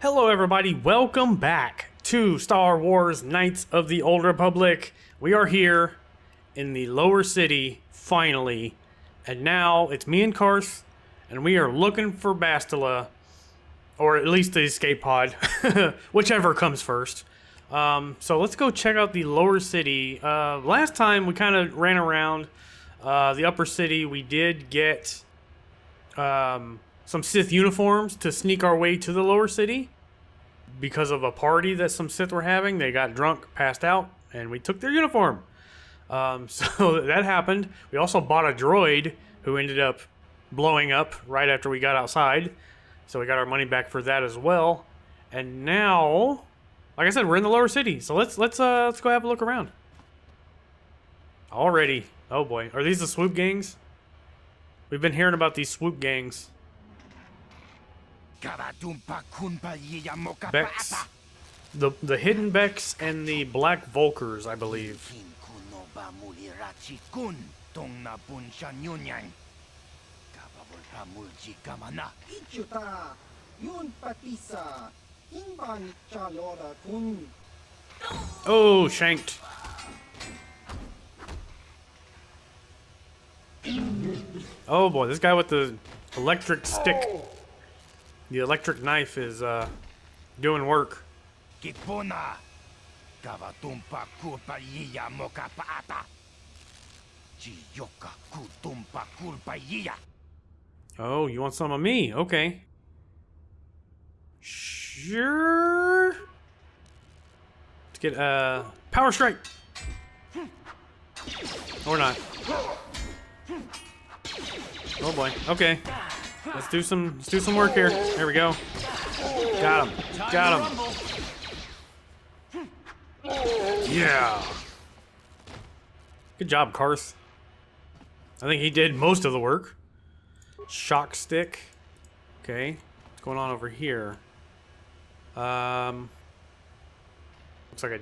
Hello everybody, welcome back to Star Wars Knights of the Old Republic. We are here in the Lower City, finally. And now it's me and Karth, and we are looking for Bastila, or at least the escape pod, whichever comes first. So let's go check out the Lower City. Last time we kind of ran around the Upper City. We did get some Sith uniforms to sneak our way to the Lower City. Because of a party that some Sith were having, they got drunk, passed out, and we took their uniform. So that happened. We also bought a droid who ended up blowing up right after we got outside. So we got our money back for that as well. And now, like I said, we're in the Lower City. So let's go have a look around. Already. Oh boy. Are these the swoop gangs? We've been hearing about these swoop gangs. Becks. The hidden Becks and the black Volkers, I believe. Oh, shanked. Oh boy, this guy with the electric stick. The electric knife is doing work. Oh, you want some of me? Okay. Sure. Let's get power strike. Or not. Oh boy. Okay. Let's do some work here. There we go. Got him. Got him. Yeah. Good job, Karth. I think he did most of the work. Shock stick. Okay. What's going on over here? Looks like a...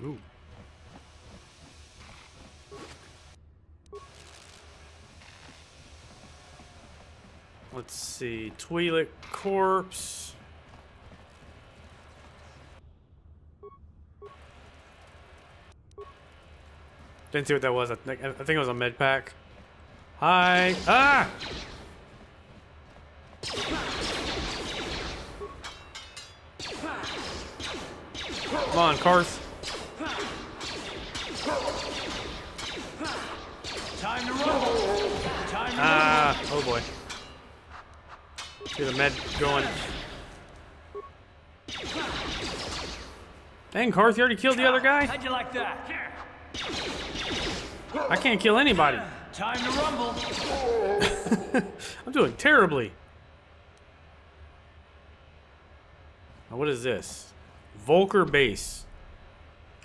Ooh. Let's see, Twi'lek corpse. Didn't see what that was. I think it was a med pack. Hi. Ah! Come on, Karth. Time to roll. Ah! Oh boy. Get the med going. Dang, Karth, you already killed the other guy? How'd you like that? I can't kill anybody. Time to rumble. I'm doing terribly. Now, what is this? Volker base.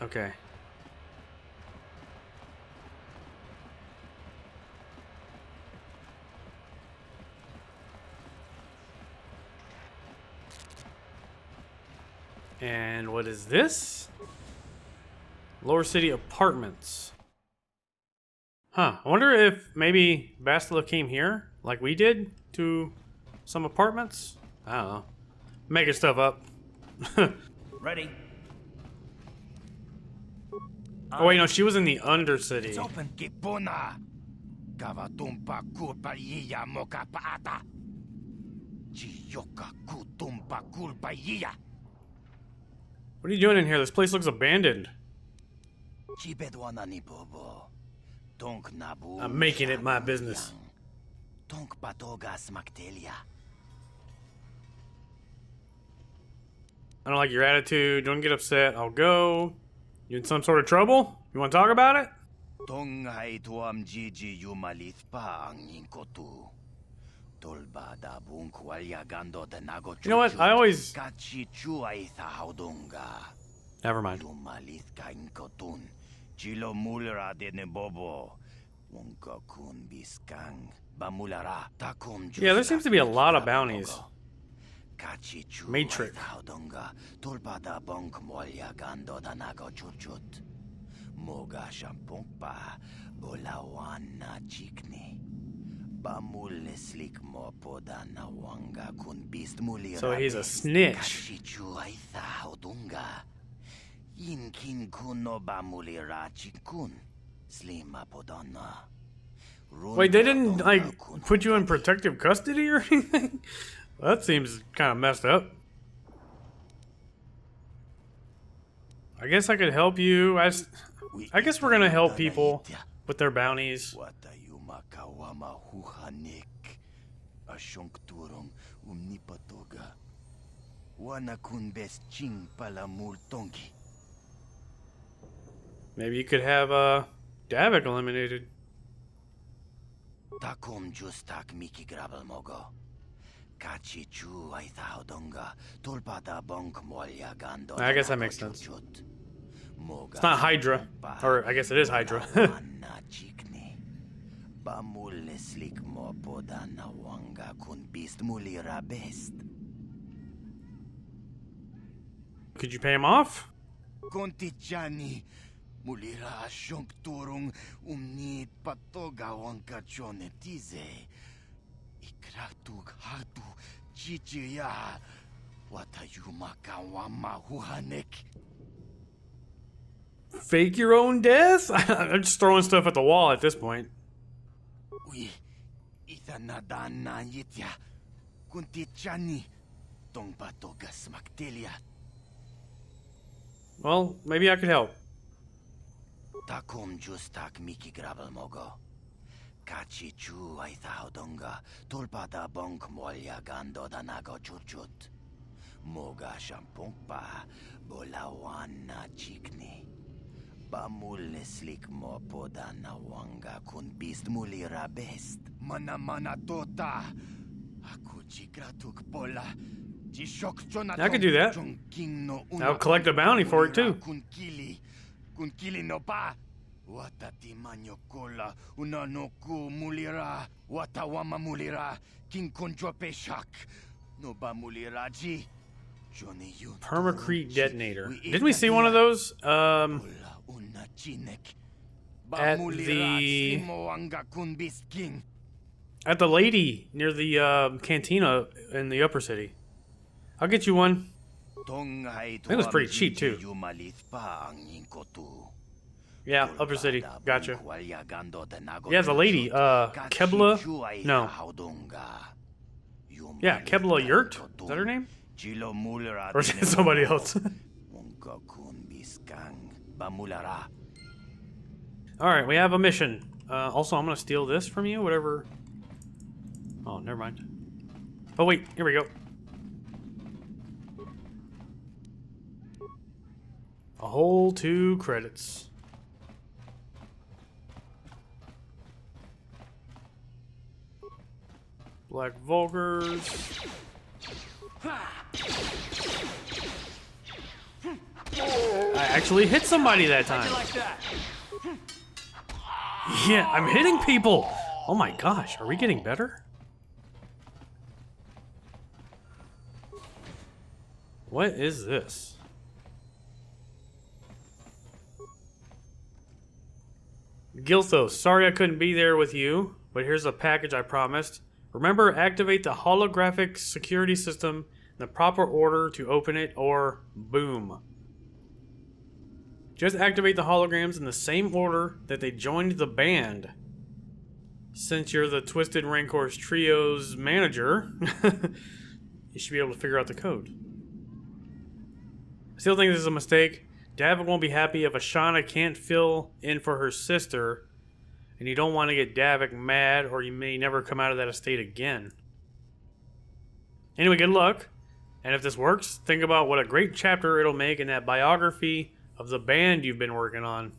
Okay. And what is this? Lower City Apartments. Huh. I wonder if maybe Bastila came here, like we did, to some apartments? I don't know. Making stuff up. Ready. Oh wait, no, she was in the Undercity. It's open. What are you doing in here? This place looks abandoned. I'm making it my business. I don't like your attitude. Don't get upset. I'll go. You in some sort of trouble? You want to talk about it? You know what? I always... Never mind. Yeah, there seems to be a lot of bounties. Matrix. So he's a snitch. Wait, they didn't, like, put you in protective custody or anything? That seems kind of messed up. I guess I could help you. I guess we're gonna help people with their bounties. Maybe you could have Davik eliminated. Takom justak miki grabel mogo. Kachi chu I thaudonga tulpada bonk molya gando. I guess that makes sense. It's not Hydra. Or I guess it is Hydra. Could you pay him off? Kontichani mulira shonk turung umnit patoga wanka chonetize. Ikratuk hatu chichiya watayumaka wama huhanek. Fake your own death? I'm just throwing stuff at the wall at this point. Ui, ithanadana yitya kuntichani tongpatoga smaktelia. Well, maybe I could help. Takom justak miki grabel mogo. Kachi chu I thaudonga tulpada bonk molya gando danago churchut. Moga shampongpa bolawana chikni. Bamul slik mo podana wanga kun bist mulira best. Mana tota. Aku chikratuk pola. I could do that. I'll collect a bounty for it too. Kunkili no pa. Watati manyo kola unanoku mulira. Watawama mulira. King konjo peshak. No ba muliraji. Permacrete detonator. Didn't we see one of those? At the lady near the cantina in the upper city. I'll get you one. I think it was pretty cheap too. Yeah, upper city. Gotcha. Yeah, the lady. Kebla? No. Yeah, Kebla Yurt? Is that her name? Or is it somebody else? Alright, we have a mission. Also, I'm gonna steal this from you, whatever. Oh, never mind. Oh, wait, here we go. A whole 2 credits. Black Vulgars. I actually hit somebody that time. Yeah, I'm hitting people. Oh my gosh, are we getting better? What is this? Gilthos, sorry I couldn't be there with you, but here's a package I promised. Remember, activate the holographic security system in the proper order to open it, or boom. Just activate the holograms in the same order that they joined the band. Since you're the Twisted Rancor's Trio's manager, you should be able to figure out the code. I still think this is a mistake. Davik won't be happy if Ashana can't fill in for her sister, and you don't want to get Davik mad, or you may never come out of that estate again. Anyway, good luck. And if this works, think about what a great chapter it'll make in that biography of the band you've been working on.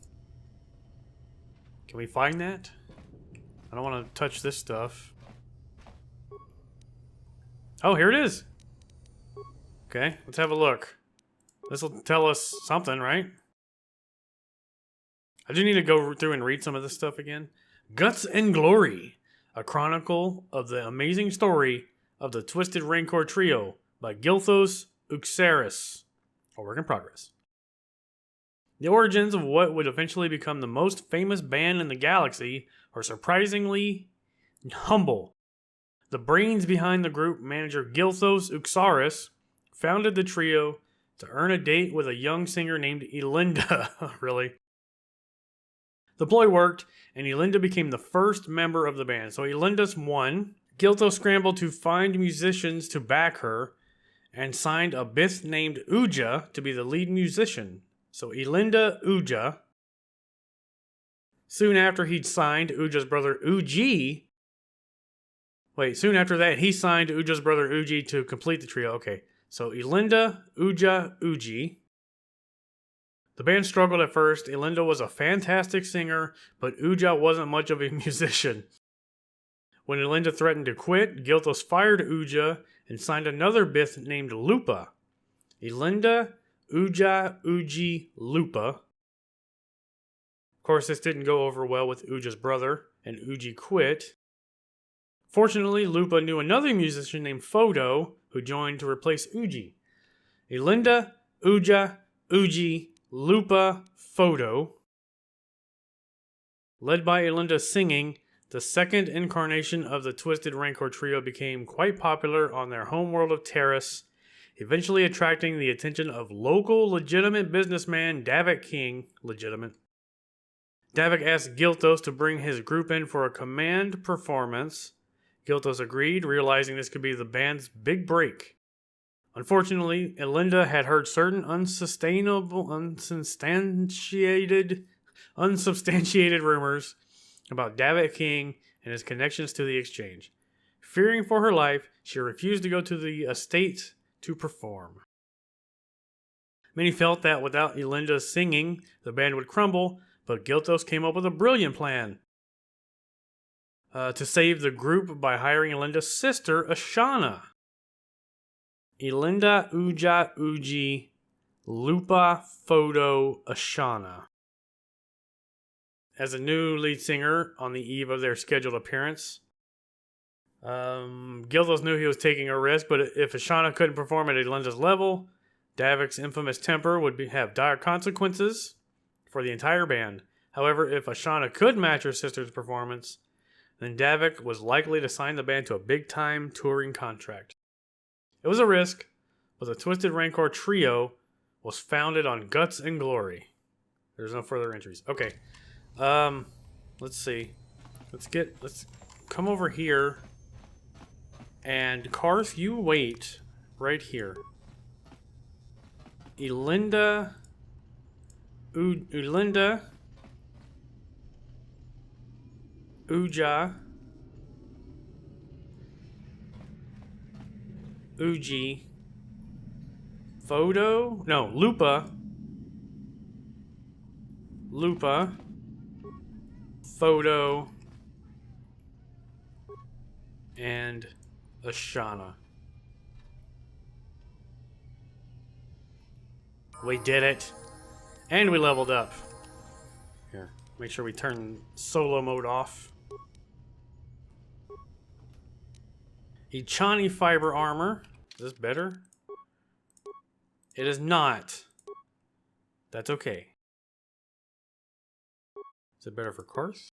Can we find that? I don't want to touch this stuff. Oh, here it is. Okay, let's have a look. This will tell us something, right? I do need to go through and read some of this stuff again. Guts and Glory, a chronicle of the amazing story of the Twisted Rancor Trio by Gilthos Uxaris. A work in progress. The origins of what would eventually become the most famous band in the galaxy are surprisingly humble. The brains behind the group, manager Gilthos Uxaris, founded the trio to earn a date with a young singer named Elinda. Really? The ploy worked, and Elinda became the first member of the band. So Elinda's won. Gilthos scrambled to find musicians to back her, and signed a Bith named Uja to be the lead musician. So Elinda, Uja. Soon after he'd signed Uja's brother Uji. Soon after that, he signed Uja's brother Uji to complete the trio. Okay, so Elinda, Uja, Uji. The band struggled at first. Elinda was a fantastic singer, but Uja wasn't much of a musician. When Elinda threatened to quit, Gilthos fired Uja and signed another Bith named Lupa. Elinda, Uja, Uji, Lupa. Of course, this didn't go over well with Uja's brother, and Uji quit. Fortunately, Lupa knew another musician named Photo, who joined to replace Uji. Elinda, Uja, Uji, Lupa, Photo. Led by Elinda singing, the second incarnation of the Twisted Rancor trio became quite popular on their homeworld of Taris, eventually attracting the attention of local legitimate businessman Davik King. Legitimate. Davik asked Gilthos to bring his group in for a command performance. Gilthos agreed, realizing this could be the band's big break. Unfortunately, Elinda had heard certain unsubstantiated rumors about Davik King and his connections to the exchange. Fearing for her life, she refused to go to the estate to perform. Many felt that without Elinda singing, the band would crumble, but Gilthos came up with a brilliant plan to save the group by hiring Elinda's sister, Ashana. Elinda, Uja, Uji, Lupa, Photo, Ashana. As a new lead singer on the eve of their scheduled appearance, Gilthos knew he was taking a risk, but if Ashana couldn't perform at Elinda's level, Davik's infamous temper would have dire consequences for the entire band. However, if Ashana could match her sister's performance, then Davik was likely to sign the band to a big-time touring contract. It was a risk, but the Twisted Rancor trio was founded on guts and glory. There's no further entries. Okay. Let's see. Let's come over here. And Karth, you wait right here. Elinda, Uja, Uji, Photo, no, Lupa, Photo, and Ashana. We did it. And we leveled up. Here, make sure we turn solo mode off. Echani fiber armor. Is this better? It is not. That's okay. Is it better for Karth?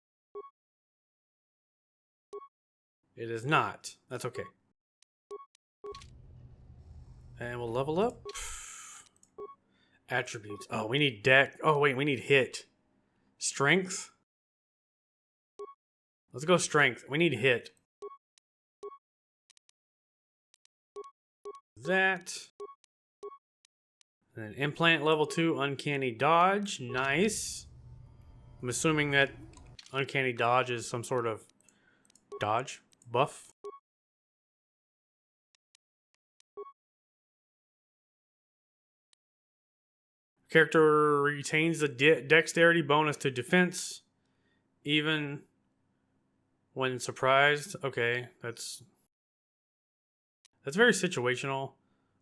It is not. That's okay. And we'll level up. Attributes. Oh, we need deck. Oh, wait, we need hit. Strength. Let's go strength. We need hit. That. And then implant level 2, uncanny dodge. Nice. I'm assuming that uncanny dodge is some sort of dodge buff. Character retains the dexterity bonus to defense, even when surprised. Okay, that's very situational.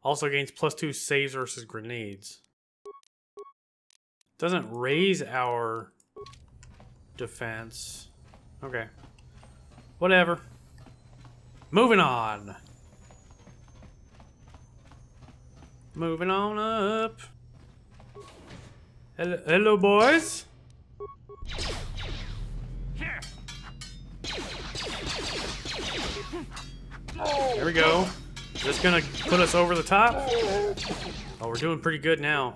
Also gains +2 saves versus grenades. Doesn't raise our defense. Okay. Whatever. Moving on. Moving on up. Hello, boys. There we go. Just gonna put us over the top. Oh, we're doing pretty good now.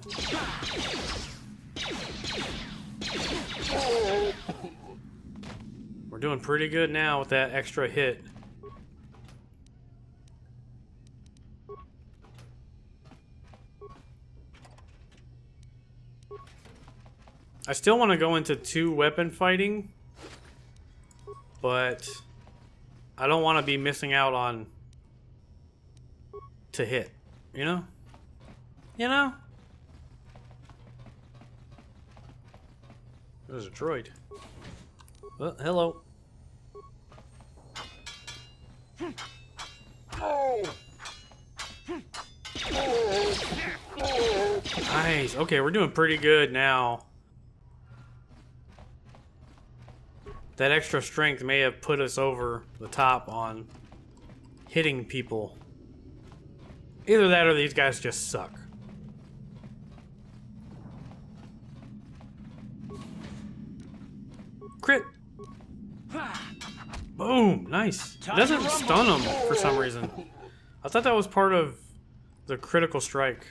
We're doing pretty good now with that extra hit. I still want to go into 2-weapon fighting, but I don't want to be missing out on to hit, you know? You know? There's a droid. Oh, hello. Nice. Okay, we're doing pretty good now. That extra strength may have put us over the top on hitting people. Either that or these guys just suck. Crit. Boom. Nice. It doesn't stun them for some reason. I thought that was part of the critical strike.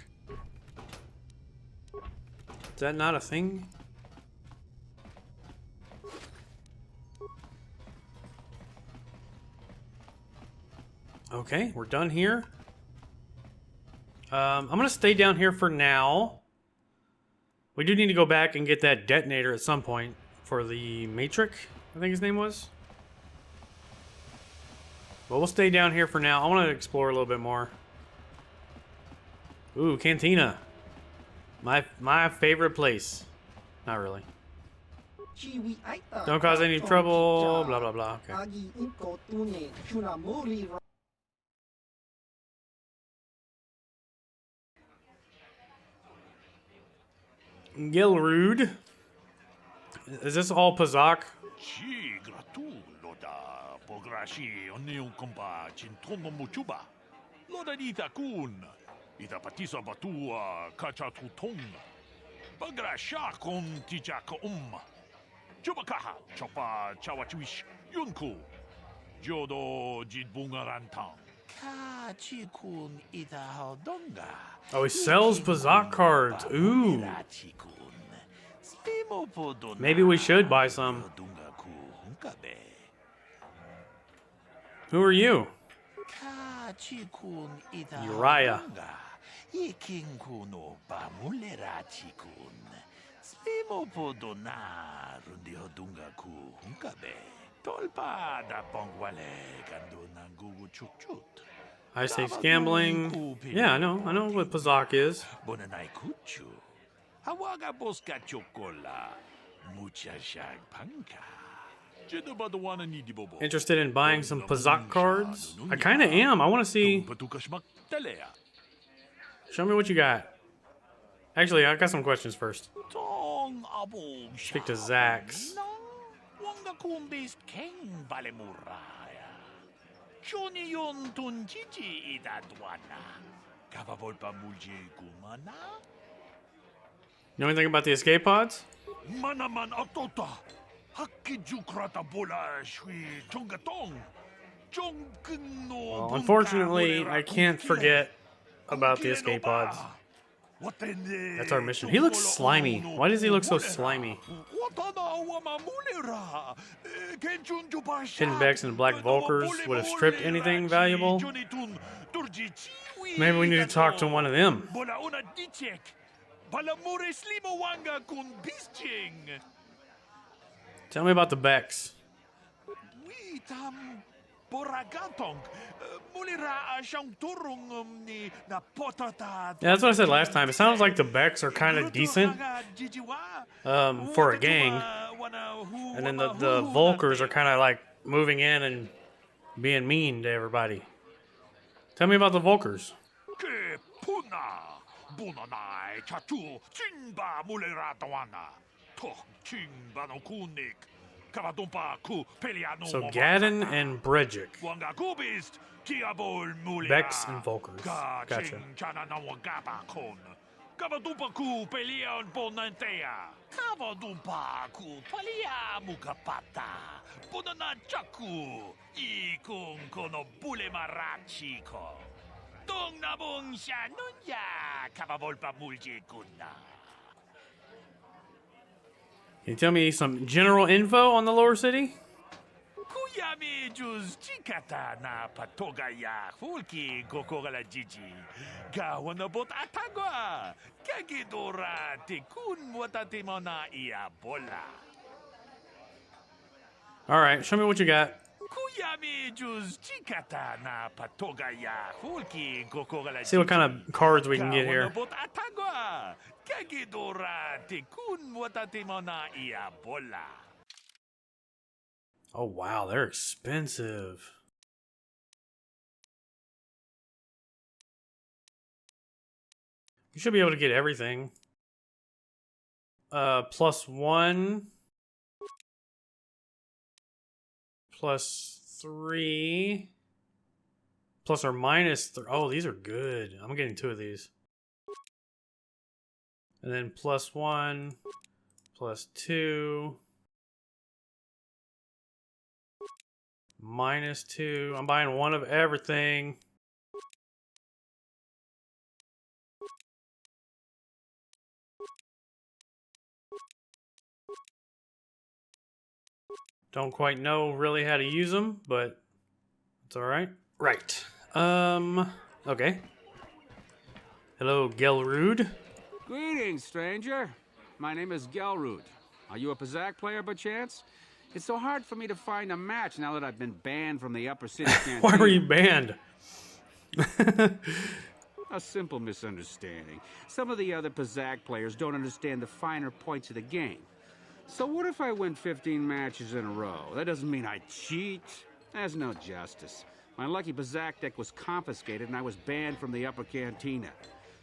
Is that not a thing? Okay, we're done here. I'm gonna stay down here for now. We do need to go back and get that detonator at some point for the Matrix, I think his name was. But we'll stay down here for now. I want to explore a little bit more. Ooh, Cantina. My favorite place. Not really. Don't cause any trouble, blah blah blah. Okay. Gilrude. Is this all Pazak? Oh, he sells Pazak cards. Ooh. Maybe we should buy some. Who are you? Uriah. High stakes gambling. Yeah, I know what Pazak is. Interested in buying some Pazak cards? I kind of am. I want to see. Show me what you got. Actually, I got some questions first. Speak to Zax. Know anything about the escape pods? Well, unfortunately, I can't forget about the escape pods. That's our mission. He looks slimy. Why does he look so slimy? Hidden Becks and Black Volkers would have stripped anything valuable. Maybe we need to talk to one of them. Tell me about the Becks. Yeah, that's what I said last time. It sounds like the Becks are kind of decent for a gang. And then the Volkers are kind of like moving in and being mean to everybody. Tell me about the Volkers. So Gadden and Brejic. Becks and Volkers. Gotcha. Kavadumpa ku peleon ponantea. Kavadumpa ku palia mukapata. Punana chaku. Ikung kono bule marachiko. Tung nabung siya nunya. Kavavolpa mulje kuna. Can you tell me some general info on the Lower City? Kuyami juz chikata na patogaya fulki gokogala jiji. Gawanabot atagwa. Kagidora tikun watatimona ia bola. All right, show me what you got. Kuyami juz chikata na patogaya fulki gokogala jiji. See what kind of cards we can get here. Gawanabot atagwa. Kagidora tikun watatimona ia bola. Oh wow, they're expensive. You should be able to get everything. +1, +3, plus or minus 3. Oh, these are good. I'm getting 2 of these. And then +1, +2, -2. I'm buying 1 of everything. Don't quite know really how to use them, but it's all right. Right. Okay. Hello, Gelrude. Greetings, stranger. My name is Gelrude. Are you a Pazak player by chance? It's so hard for me to find a match now that I've been banned from the Upper City Canteen. Why were you banned? A simple misunderstanding. Some of the other Pazak players don't understand the finer points of the game. So what if I win 15 matches in a row? That doesn't mean I cheat. There's no justice. My lucky Pazak deck was confiscated and I was banned from the Upper Cantina.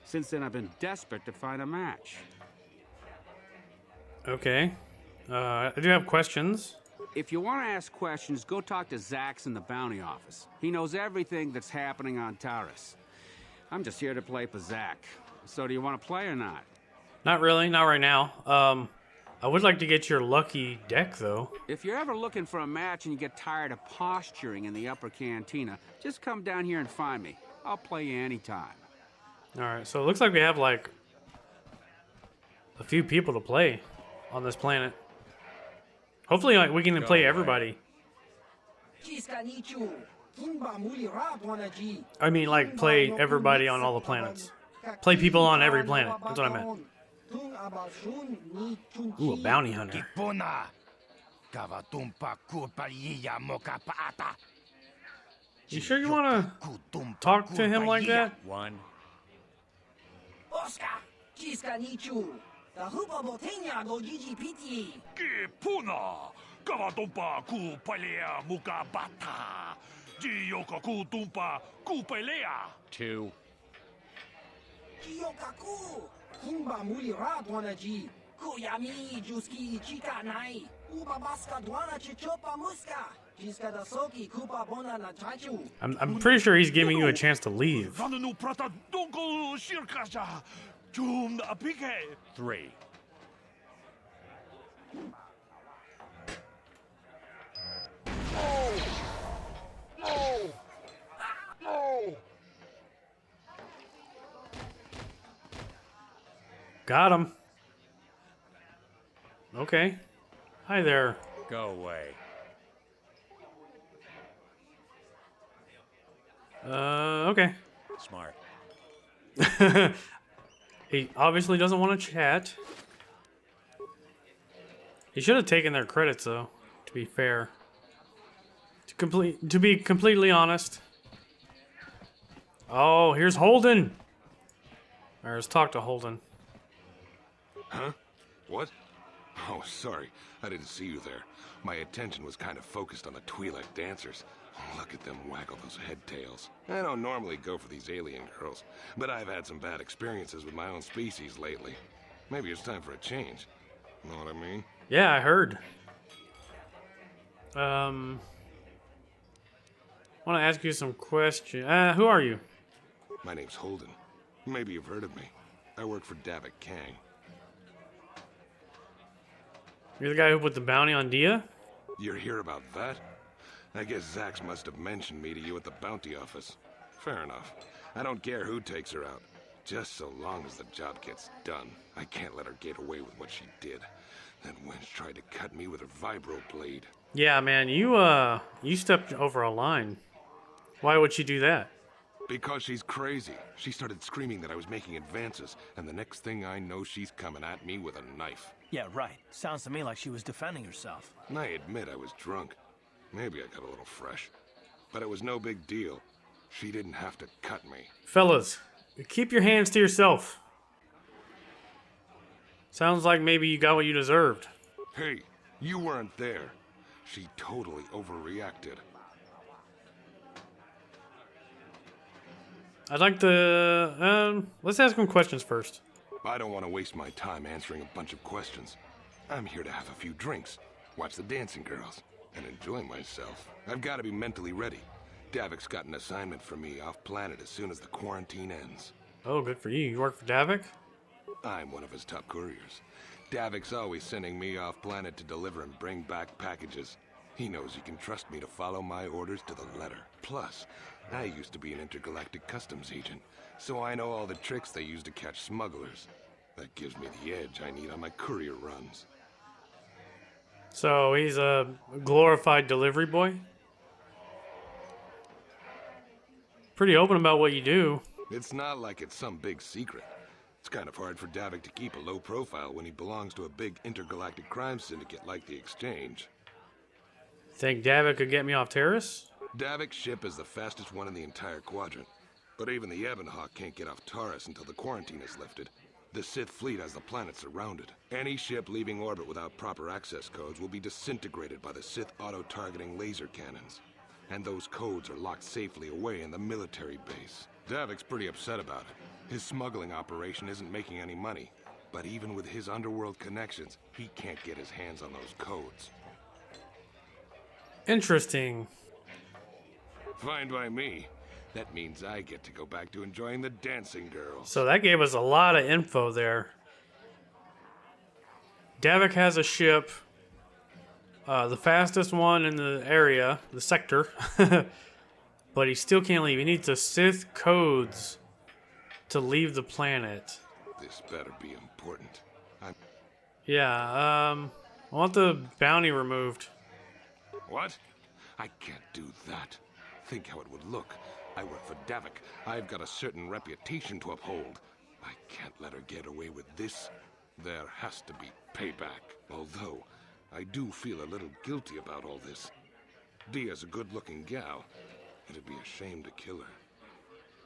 Since then, I've been desperate to find a match. Okay. I do have questions. If you want to ask questions, go talk to Zax in the bounty office. He knows everything that's happening on Taris. I'm just here to play Pazak. So do you want to play or not? Not really. Not right now. I would like to get your lucky deck, though. If you're ever looking for a match and you get tired of posturing in the Upper Cantina, just come down here and find me. I'll play you anytime. All right. So it looks like we have, like, a few people to play on this planet. Hopefully, like, we can play everybody. I mean, like, play everybody on all the planets. Play people on every planet. That's what I meant. Ooh, a bounty hunter. You sure you want to talk to him like that? One. Kipuna, Kavatumpa ku palea mukabata. Gioka ku tumpa ku pelea. 2. I'm pretty sure he's giving you a chance to leave. 3. Got him. Okay. Hi there. Go away. Okay. Smart. He obviously doesn't want to chat. He should have taken their credits, though, to be fair. To be completely honest. Oh, here's Holden. All right, let's talk to Holden. Huh? What? Oh, sorry. I didn't see you there. My attention was kind of focused on the Twi'lek dancers. Oh, look at them waggle those head tails. I don't normally go for these alien girls, but I've had some bad experiences with my own species lately. Maybe it's time for a change. Know what I mean? Yeah, I heard. Want to ask you some questions. Who are you? My name's Holden. Maybe you've heard of me. I work for Davik Kang. You're the guy who put the bounty on Dia? You're here about that? I guess Zax must have mentioned me to you at the bounty office. Fair enough. I don't care who takes her out. Just so long as the job gets done. I can't let her get away with what she did. That wench tried to cut me with her vibro blade. Yeah, man, you stepped over a line. Why would she do that? Because she's crazy. She started screaming that I was making advances, and the next thing I know, she's coming at me with a knife. Yeah, right. Sounds to me like she was defending herself. And I admit I was drunk. Maybe I got a little fresh. But it was no big deal. She didn't have to cut me. Fellas, keep your hands to yourself. Sounds like maybe you got what you deserved. Hey, you weren't there. She totally overreacted. I'd like to, let's ask him questions first. I don't want to waste my time answering a bunch of questions. I'm here to have a few drinks, watch the dancing girls, and enjoy myself. I've got to be mentally ready. Davik's got an assignment for me off-planet as soon as the quarantine ends. Oh, good for you. You work for Davik? I'm one of his top couriers. Davik's always sending me off-planet to deliver and bring back packages. He knows he can trust me to follow my orders to the letter. Plus, I used to be an intergalactic customs agent, so I know all the tricks they use to catch smugglers. That gives me the edge I need on my courier runs. So he's a glorified delivery boy? Pretty open about what you do. It's not like it's some big secret. It's kind of hard for Davik to keep a low profile when he belongs to a big intergalactic crime syndicate like the Exchange. Think Davik could get me off Taris? Davik's ship is the fastest one in the entire quadrant. But even the Ebonhawk can't get off Taris until the quarantine is lifted. The Sith fleet has the planet surrounded. Any ship leaving orbit without proper access codes will be disintegrated by the Sith auto-targeting laser cannons. And those codes are locked safely away in the military base. Davik's pretty upset about it. His smuggling operation isn't making any money. But even with his underworld connections, he can't get his hands on those codes. Interesting. Fine by me. That means I get to go back to enjoying the dancing girls. So that gave us a lot of info there. Davik has a ship, the fastest one in the area, the sector, but he still can't leave. He needs the Sith codes to leave the planet. This better be important. Yeah, I want the bounty removed. What? I can't do that. Think how it would look. I work for Davik. I've got a certain reputation to uphold. I can't let her get away with this. There has to be payback. Although, I do feel a little guilty about all this. Dia's a good-looking gal. It'd be a shame to kill her.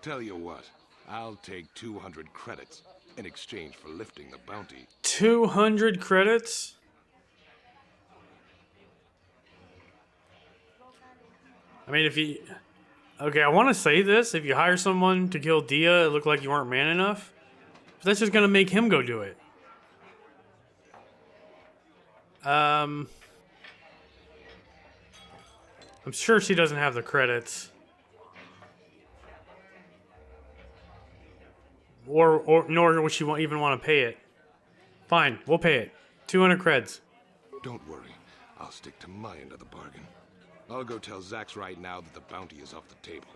Tell you what, I'll take 200 credits in exchange for lifting the bounty. 200 credits? I mean, if you... Okay, I want to say this. If you hire someone to kill Dia, it looked like you weren't man enough. But that's just going to make him go do it. I'm sure she doesn't have the credits. Or nor would she even want to pay it. Fine, we'll pay it. 200 creds. Don't worry. I'll stick to my end of the bargain. I'll go tell Zax right now that the bounty is off the table.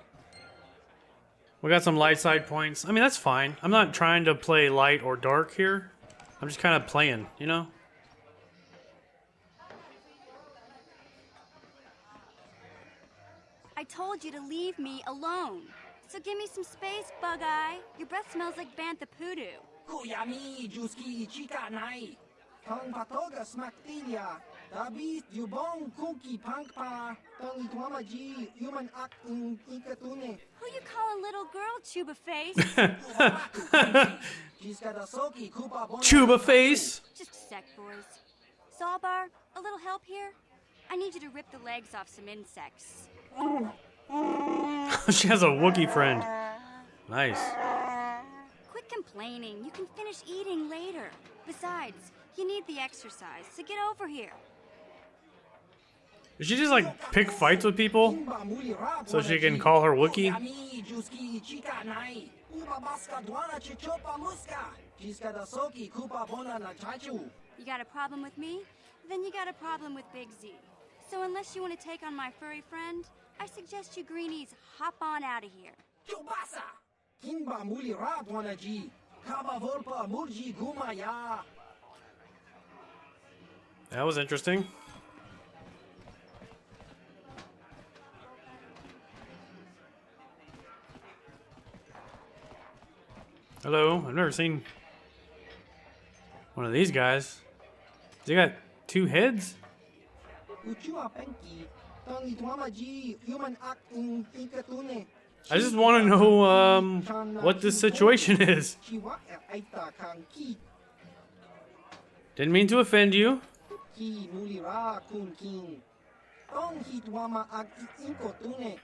We got some light side points. I mean, that's fine. I'm not trying to play light or dark here. I'm just kind of playing, you know? I told you to leave me alone. So give me some space, Bug-Eye. Your breath smells like Bantha Poodoo. Kuyami, Juski, Chica Nai. Tong Patoga Smaktilia. Dabi, Yubong, Kuki, Pankpa. Tong Ituamaji, Human Act in Ikatune. Who you calling little girl, Chuba Face? Chuba Face? Just a sec, boys. Sawbar, a little help here? I need you to rip the legs off some insects. She has a Wookiee friend. Nice. Quit complaining. You can finish eating later. Besides, you need the exercise, so get over here. Did she just like pick fights with people so she can call her Wookiee? Jiskadasoki kupa bona na chachu. You got a problem with me? Then you got a problem with Big Z. So unless you want to take on my furry friend, I suggest you greenies hop on out of here. Chubasa! Kinba muli rat wana ji. Kaba volpa murji gumaya. That was interesting. Hello, I've never seen one of these guys. They got two heads? Uchua penki. Tangi tuama ji human act in ikatune. I just want to know what this situation is. Chiwa aita kang ki. Didn't mean to offend you. Ki muli ra kun king. Tong hitwama act inkotune.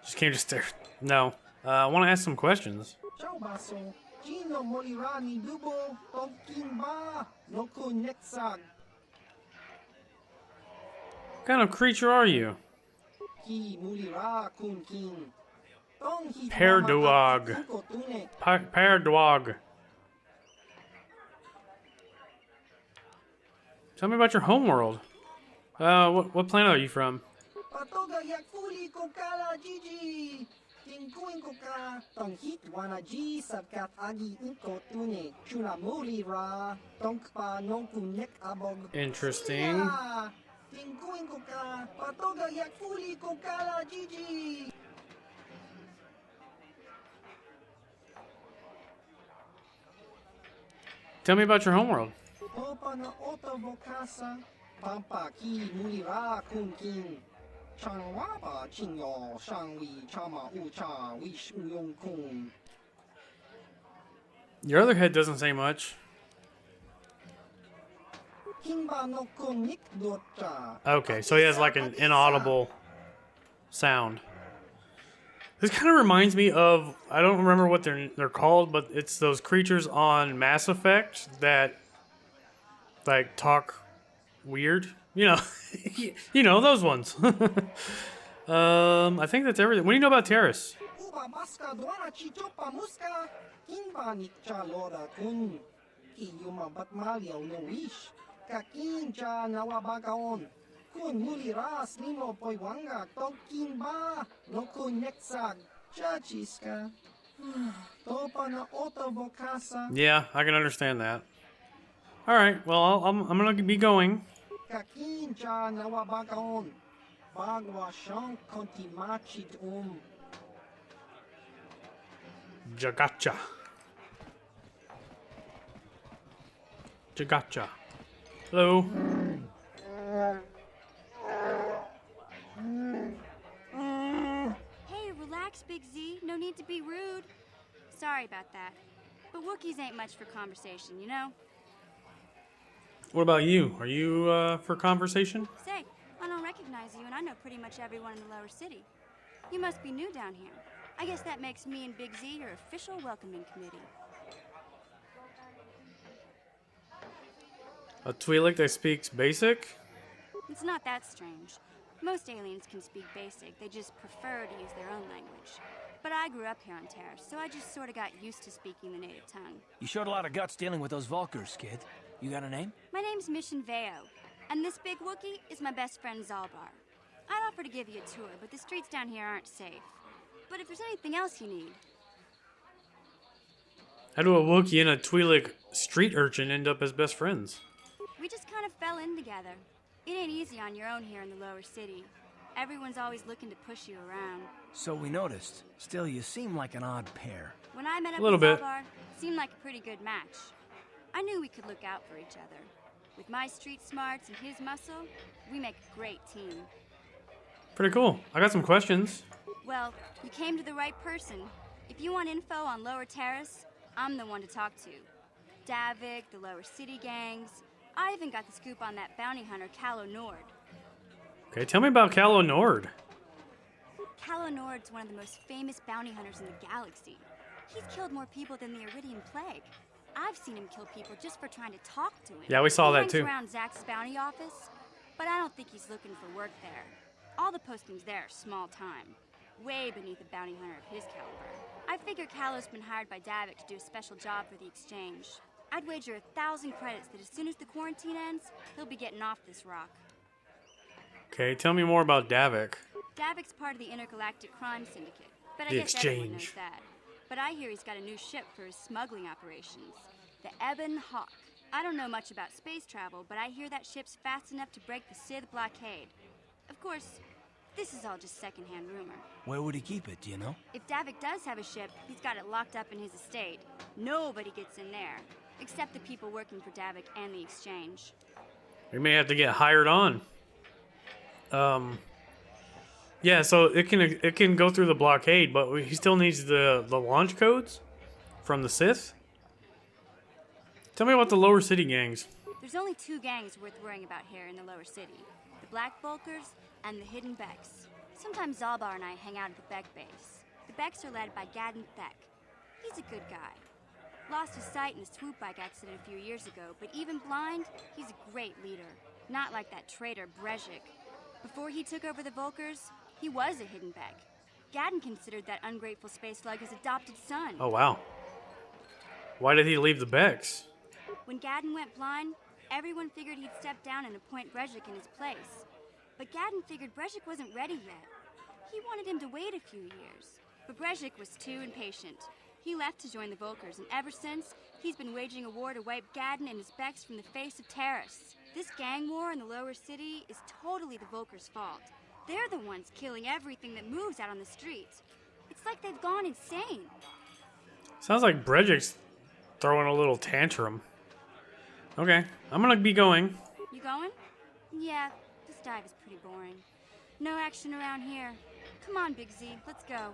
Just came to stare. No. I want to ask some questions. Ciao baso. Chino muli ra ni dubo. Tong king ba. No kun nexag. What kind of creature are you? Ki muli ra kun king. Tong hitwama Pear dog. act inkotune. Pear dog. Tell me about your homeworld. What planet are you from? Patoga yakuli kokala Gigi. Tinkuin koka. Tong hit wana G sabkat agi inko tune. Chuna muli ra. Tong pa non kunek abog. Interesting. Tinkuin koka. Patoga yakuli kokala Gigi. Tell me about your homeworld. Opa na oto bokasa. Pampa ki muli ra kun king. Chang wapa chinyo shang wi chama ucha wish uyong kun. Your other head doesn't say much. Kimba no kun nik docha. Okay, so he has like an inaudible sound. This kind of reminds me of, I don't remember what they're called, but it's those creatures on Mass Effect that like talk weird. You know, you know those ones. I think that's everything. What do you know about Taris? Uba baska dwana chichopa muska. Kimba nikcha loda kun. Ki yuma batmalio no wish. Kakin cha nawabagaon. Kun muli ras nimo poiwanga. Tong kimba. No kun nexag. Chachiska. Topa na oto bokasa. Yeah, I can understand that. All right, well, I'm gonna be going. Kakin cha nawabagaon. Bagwa shang konti machid Jagacha. Jagacha. Hello. Hey, relax, Big Z. No need to be rude. Sorry about that. But Wookiees ain't much for conversation, you know? What about you? Are you for conversation? Say, I don't recognize you, and I know pretty much everyone in the Lower City. You must be new down here. I guess that makes me and Big Z your official welcoming committee. A Twi'lek that speaks basic? It's not that strange. Most aliens can speak basic, they just prefer to use their own language. But I grew up here on Taris, so I just sort of got used to speaking the native tongue. You showed a lot of guts dealing with those Vulkars, kid. You got a name? My name's Mission Veo, and this big Wookiee is my best friend Zalbar. I'd offer to give you a tour, but the streets down here aren't safe. But if there's anything else you need... How do a Wookiee and a Twi'lek street urchin end up as best friends? We just kind of fell in together. It ain't easy on your own here in the Lower City. Everyone's always looking to push you around. So we noticed. Still, you seem like an odd pair. When I met up A little with bit. Zalbar, it seemed like a pretty good match. I knew we could look out for each other. With my street smarts and his muscle, we make a great team. Pretty cool. I got some questions. Well, you came to the right person. If you want info on Lower Taris, I'm the one to talk to. Davik, the Lower City gangs. I even got the scoop on that bounty hunter, Calo Nord. Okay, tell me about Calo Nord. Calo Nord's one of the most famous bounty hunters in the galaxy. He's killed more people than the Iridian Plague. I've seen him kill people just for trying to talk to him. Yeah, we saw that He too. hangs around Zach's bounty office, but I don't think he's looking for work there. All the postings there are small time, way beneath a bounty hunter of his caliber. I figure Callow's been hired by Davik to do a special job for the exchange. I'd wager 1,000 credits that as soon as the quarantine ends, he'll be getting off this rock. Okay, tell me more about Davik. Davik's part of the Intergalactic Crime Syndicate, but I The guess everyone knows exchange. that. But I hear he's got a new ship for his smuggling operations, the Ebon Hawk. I don't know much about space travel, but I hear that ship's fast enough to break the Sith blockade. Of course, this is all just secondhand rumor. Where would he keep it, do you know? If Davik does have a ship, he's got it locked up in his estate. Nobody gets in there, except the people working for Davik and the exchange. We may have to get hired on. Yeah, so it can go through the blockade, but he still needs the launch codes from the Sith. Tell me about the Lower City gangs. There's only 2 gangs worth worrying about here in the Lower City. The Black Volkers and the Hidden Becks. Sometimes Zalbar and I hang out at the Beck base. The Becks are led by Gadden Theck. He's a good guy. Lost his sight in a swoop bike accident a few years ago, but even blind, he's a great leader. Not like that traitor Brezhik. Before he took over the Volkers, he was a Hidden Beck. Gadden considered that ungrateful space slug his adopted son. Oh, wow. Why did he leave the Becks? When Gadden went blind, everyone figured he'd step down and appoint Brezhik in his place. But Gadden figured Brezhik wasn't ready yet. He wanted him to wait a few years. But Brezhik was too impatient. He left to join the Volkers, and ever since, he's been waging a war to wipe Gadden and his Becks from the face of Taris. This gang war in the Lower City is totally the Volkers' fault. They're the ones killing everything that moves out on the streets. It's like they've gone insane. Sounds like Brejik's throwing a little tantrum. Okay, I'm gonna be going. You going? Yeah, this dive is pretty boring. No action around here. Come on, Big Z, let's go.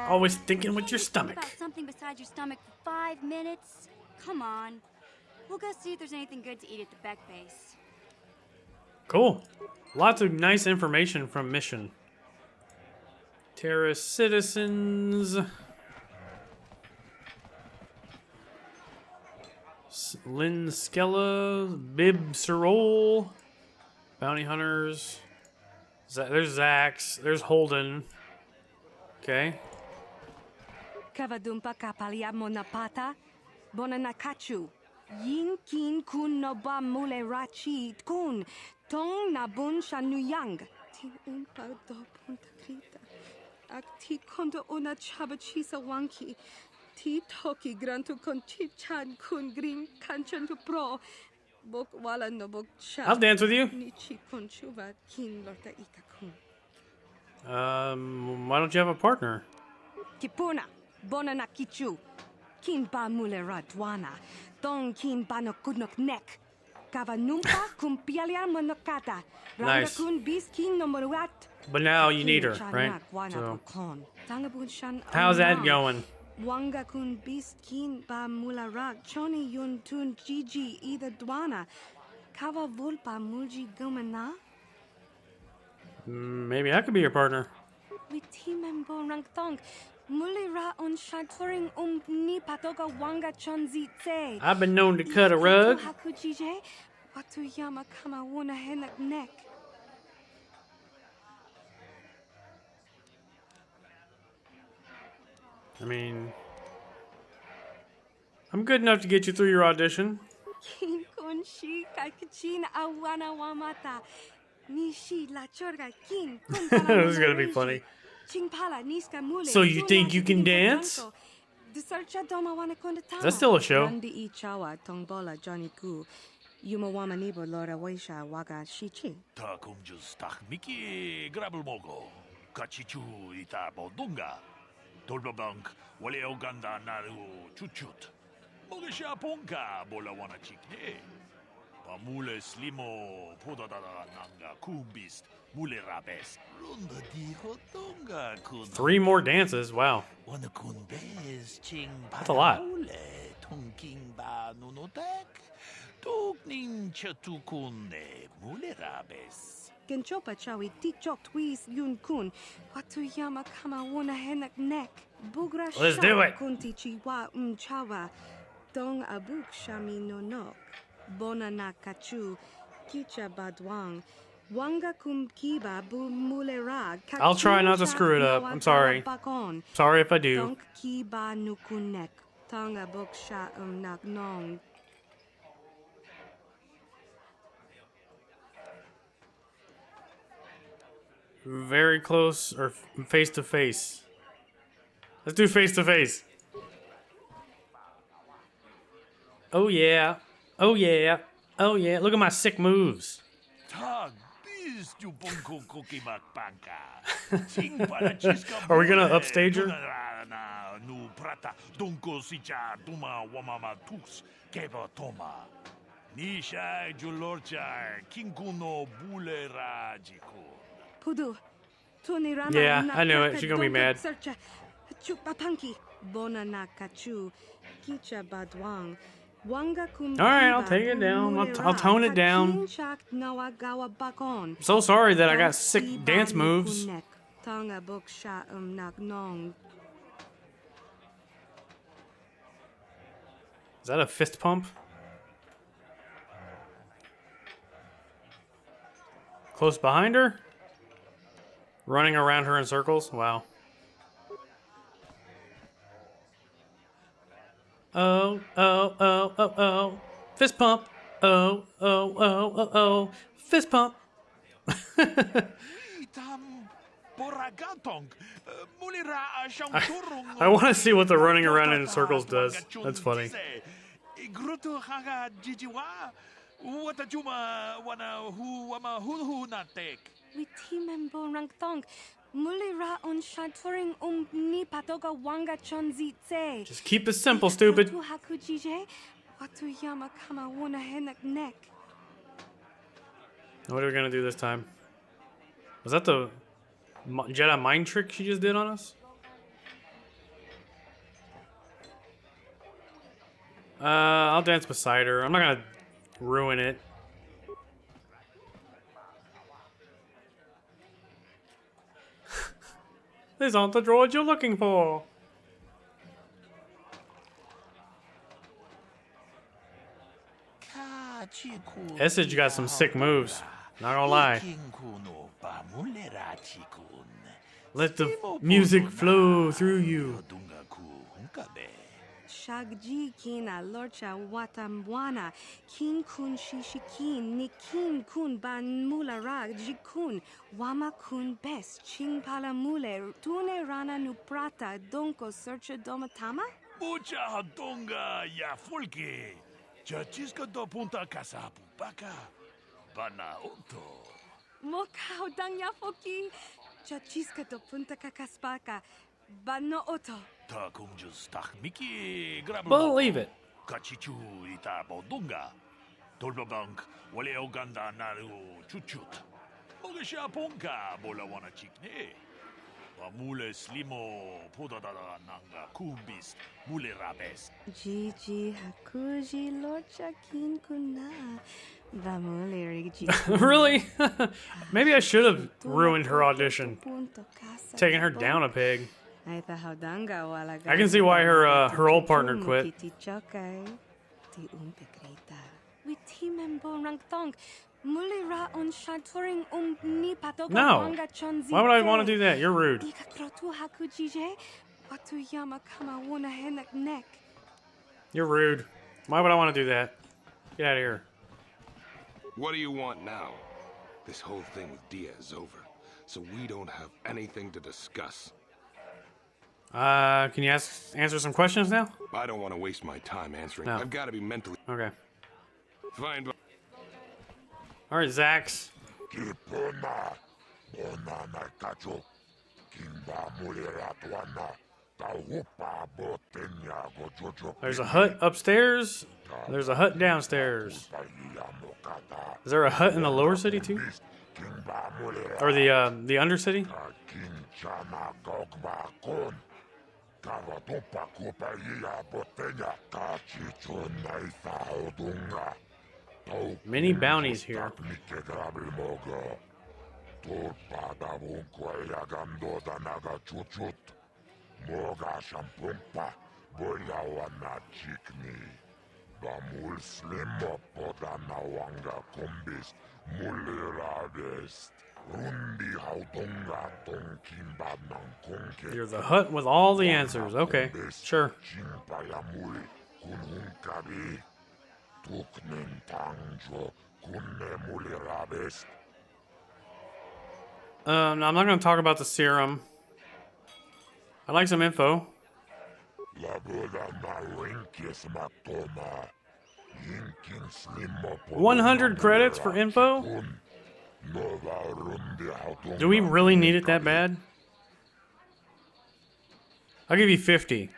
Always thinking with your Think stomach. about something besides your stomach for 5 minutes. Come on. We'll go see if there's anything good to eat at the Beck base. Cool. Lots of nice information from Mission. Terrace citizens. Lynn Skella, Bib Sirol, Bounty Hunters. There's Zax. There's Holden. Okay. Kavadumpa kapalia monapata, bonanakachu. Yin kin kun noba mule rachi kun, tong nabun shanuyang. Tin umpa do punta krita. Akti kondo ona chabachisa wanki. Ti toki grantu kon chichan kun green kanchan to pro. Bok wala no bok cha. I'll dance with you. Nichi konchuva kin lorta ikakun. Why don't you have a partner? Kipuna, bonana kichu. Kin ba mule radwana. Tong kin ba no kudnok nek. Kavanumpa kumpialia monokata. Nice. Kun bis kin no moruat. But now you need her, right? So, how's that going? Wanga kun bis kin ba mularak. Choni yun tun gigi either dwana. Kava vulpa mulji gumana. Maybe I could be your partner. Witimembo rangtong. Mulira on shaturing ni patoga wanga chonzitse. I've been known to cut a rug. Hakujije. Watu yama kama wuna henak neck. I mean, I'm good enough to get you through your audition. Kin kunshi kakachin awana wamata. Nishi la chorga kin. This is gonna be funny. So you think you can dance? Is that still a show? Takumjus takmiki grabelmogo. Kachichu ita bodunga. Tolbabank wale oganda naru chuchut. Mogesha ponka bola wana chikne. Pamule slimo podadada nanga kumbist. Mule rabes. Runda di hotonga kun. 3 more dances. Wow. Wana kunbes ching. That's a lot. Tonking ba nunotek. Tokning chatukune mule rabes. Genchopa chawi tikchok twis yun kun. Watu yama kama wona henak neck. Bugra Let's do it. Kunti chiwa chawa. Dong abuk shami no nok. Bona na kachu. Kicha badwang. Wanga kumkiba bu mulera. I'll try not to screw it up. I'm sorry. Sorry if I do. Donk kiba nukunek. Tanga boksha nagnong. Very close or face to face. Let's do face to face. Oh yeah. Oh yeah. Oh yeah. Look at my sick moves. Tag, this you bunko cookie makpanka. Ting para chiska. Are we gonna upstage her? Na nu prata donko sicha tuma wamama tus keba toma. Nisha julorcha kinkuno bulera jiko. Pudu. Tunirama. Yeah, I knew it. She's gonna be mad. Chupapanki. Bona nakachu. Kicha badwang. Alright, I'll take it down. I'll tone it down. I'm so sorry that I got sick dance moves. Is that a fist pump? Close behind her? Running around her in circles? Wow. Oh, oh, oh, oh, oh. Fist pump. Oh, oh, oh, oh, oh. Fist pump. I want to see what the running around in circles does. That's funny. Just keep it simple, stupid. What are we gonna do this time? Was that the Jedi mind trick she just did on us? I'll dance beside her. I'm not gonna ruin it. These aren't the droids you're looking for. Essage got some sick moves. Not gonna lie. Let the music flow through you. Shagji kina lorcha watamwana kin kun shishikin nikin kun ban mularag jikun wama kun best ching pala mule tune rana nu prata donko searcha domatama Mucha donga ya folke chachisca do punta casa pupaka bana auto mokao dang ya foki chachiska do punta kakaspaka bano oto. Believe it. Kachichu ita bodunga. Tolbabank wale oganda naru chuchut. Mogesha ponka bola wana chikne. Mule slimo podadada nanga kumbis mule rabes. Gigi hakuji lorcha kin kuna. Really? Maybe I should have ruined her audition. Taking her down a peg. I can see why her old partner quit. No. Why would I want to do that? You're rude. You're rude. Why would I want to do that? Get out of here. What do you want now? This whole thing with Dia is over, so we don't have anything to discuss. Can you answer some questions now? I don't want to waste my time answering. No. I've got to be mentally... Okay. Fine. Alright, Zax. There's a hut upstairs. There's a hut downstairs. Is there a hut in the lower city too? Or the undercity? Many bounties here. You're the hut with all the answers. Okay, sure. I'm not going to talk about the serum. I'd like some info. 100 credits for info? Do we really need it that bad? I'll give you 50.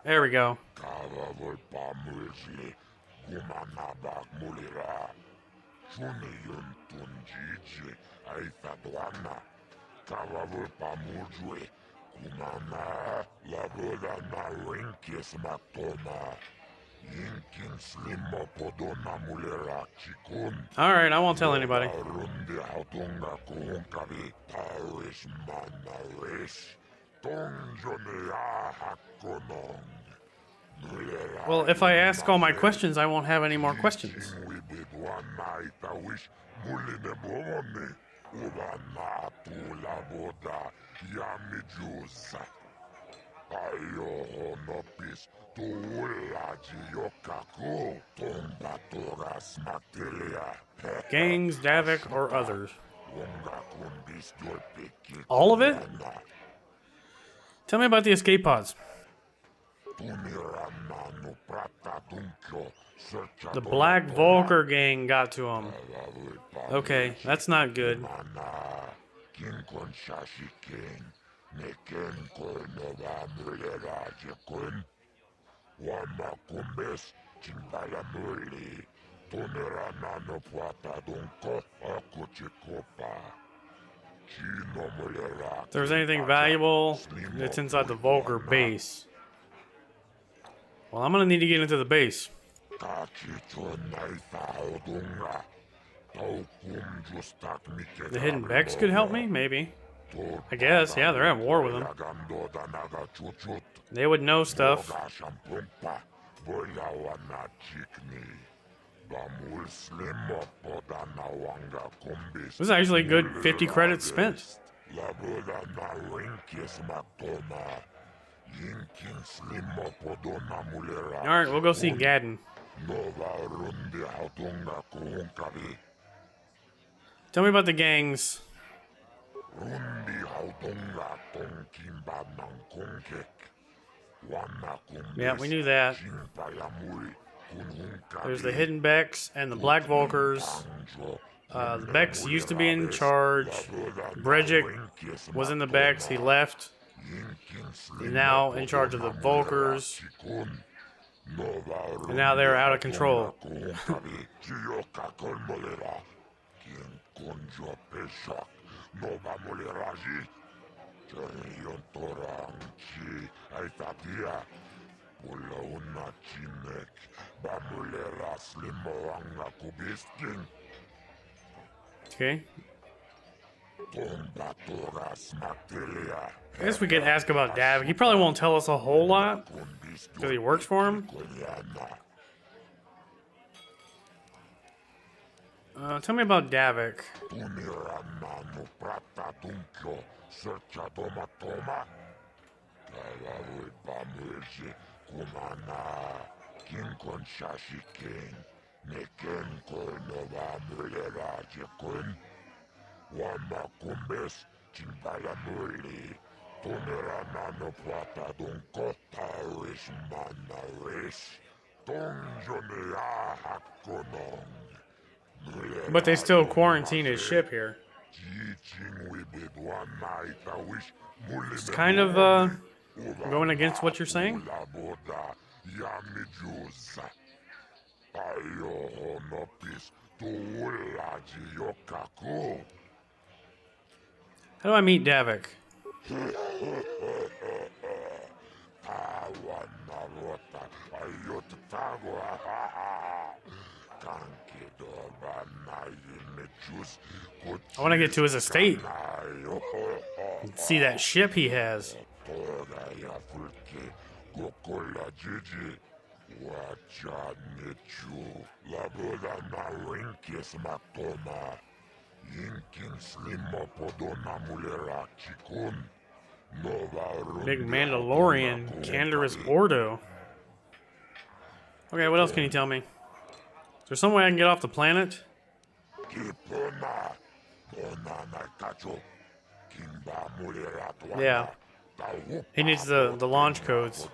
There we go. Alright, I won't tell anybody. Well, if I ask all my questions, I won't have any more questions. Gangs, Davik, or others. All of it? Tell me about the escape pods. The Black Volker gang got to him. Okay, that's not good. If there's anything valuable, it's inside the Volker base. Well, I'm gonna need to get into the base. The hidden Becks could help me? Maybe. I guess, yeah, they're at war with them. They would know stuff. This is actually a good 50 credits spent. Alright, we'll go see Gadden. Tell me about the gangs. Yeah, we knew that. There's the hidden Becks and the Black Volkers. The Becks used to be in charge. Brejic was in the Becks. He left. He's now in charge of the Volkers. And now they're out of control. Okay. I guess we could ask about Davik. He probably won't tell us a whole lot because he works for him. Tell me about Davik. But they still quarantine his ship here. It's kind of going against what you're saying. How do I meet Davik? I want to get to his estate. See that ship he has. Big Mandalorian, Canderous Ordo. Okay, what else can you tell me? Is there some way I can get off the planet? Yeah. He needs the launch codes.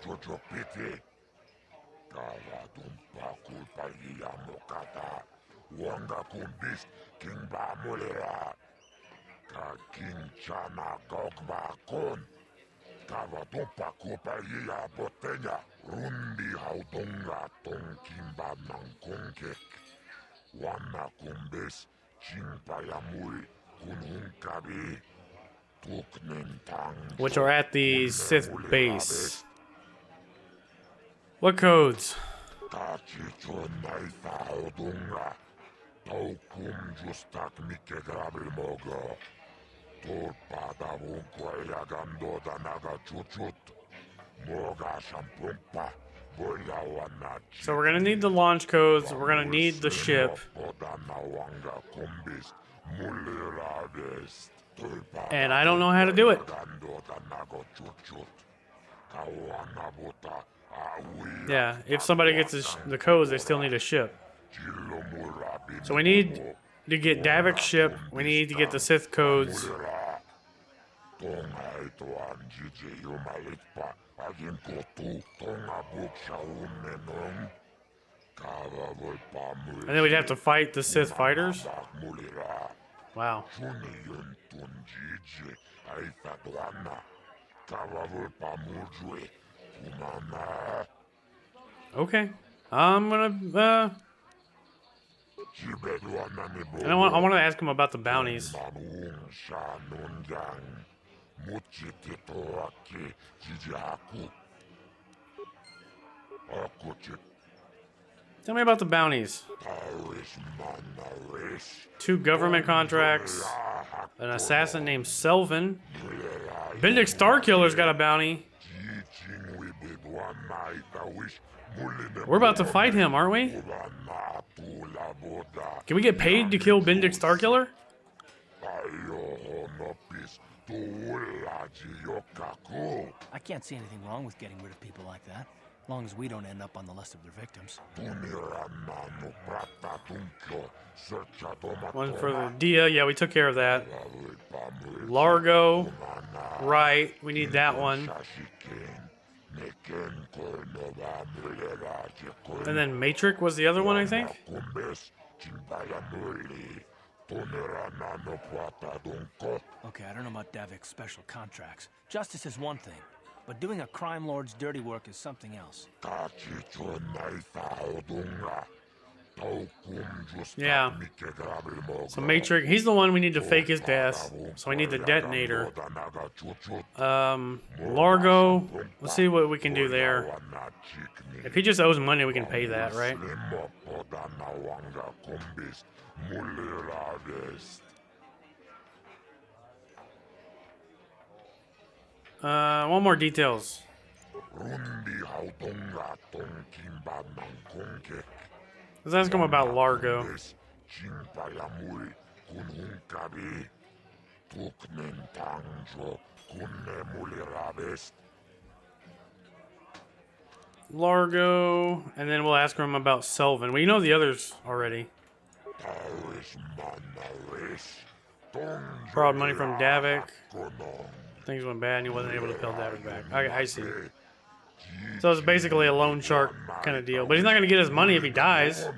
Which are at the Sith base. What codes? So we're gonna need the launch codes, we're gonna need the ship. And I don't know how to do it. Yeah, if somebody gets the codes, they still need a ship. So we need to get Davik's ship, we need to get the Sith codes. And then we'd have to fight the Sith fighters? Wow. Okay. I'm gonna I want to ask him about the bounties. Tell me about the bounties. 2 government contracts. An assassin named Selvin. Benedict Starkiller's got a bounty. We're about to fight him, aren't we? Can we get paid to kill Benedict Starkiller? I can't see anything wrong with getting rid of people like that, as long as we don't end up on the list of their victims. One for the Dia. Yeah, we took care of that. Largo. Right. We need that one. And then Matrix was the other one, I think? Okay, I don't know about Davik's special contracts. Justice is one thing, but doing a crime lord's dirty work is something else. Yeah. So Matrix, he's the one we need to fake his death. So we need the detonator. Largo, let's see what we can do there. If he just owes money, we can pay that, right? One more details. Let's ask him about Largo. Largo, and then we'll ask him about Selvin. We know the others already. Borrowed money from Davik. Things went bad and he wasn't able to pay Davik back. I see. So it's basically a loan shark kind of deal. But he's not going to get his money if he dies.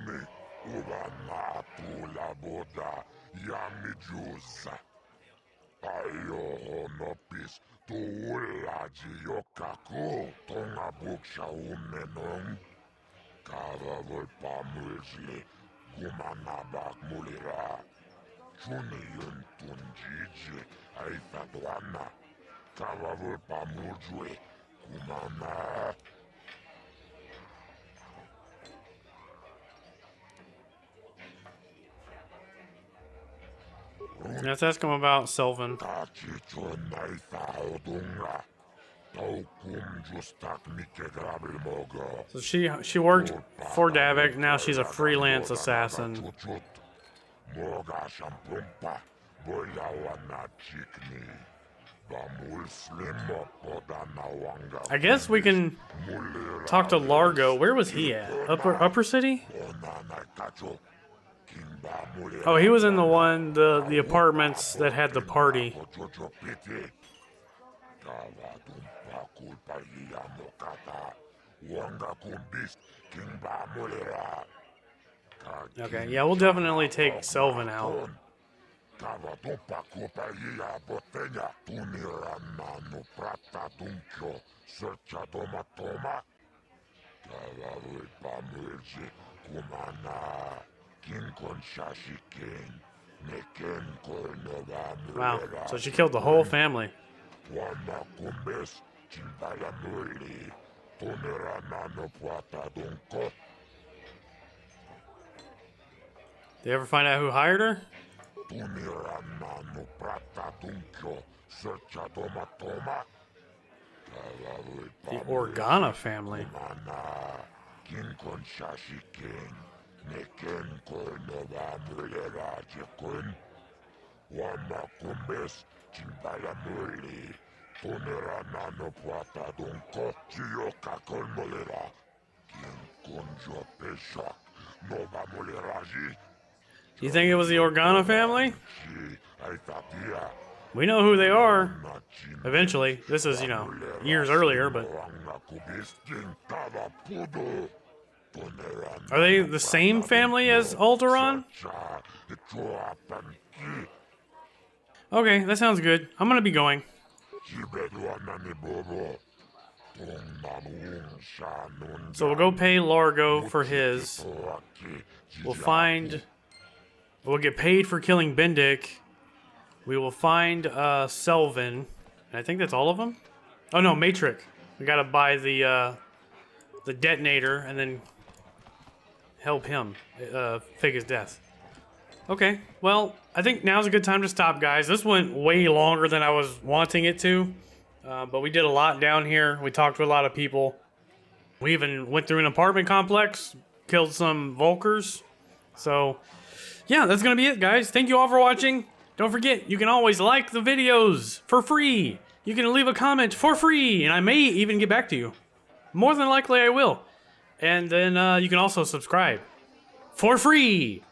Let's ask him about Selvin. So she worked for Davik. Now she's a freelance assassin. I guess we can talk to Largo. Where was he at? Upper City? Oh, he was in the apartments that had the party. Okay, yeah, we'll definitely take Selvin out. Wow, so she killed the whole family. Did you ever find out who hired her? The Organa family. You think it was the Organa family? We know who they are. Eventually. This is, years earlier, but... Are they the same family as Alderaan? Okay, that sounds good. I'm gonna be going. So we'll go pay Largo for his. We'll get paid for killing Bendik. We will find Selvin. And I think that's all of them. Oh no, Matrix. We gotta buy the detonator and then help him fake his death. Okay, well, I think now's a good time to stop, guys. This went way longer than I was wanting it to. But we did a lot down here. We talked to a lot of people. We even went through an apartment complex, killed some Volkers. So, yeah, that's going to be it, guys. Thank you all for watching. Don't forget, you can always like the videos for free. You can leave a comment for free, and I may even get back to you. More than likely, I will. And then you can also subscribe for free.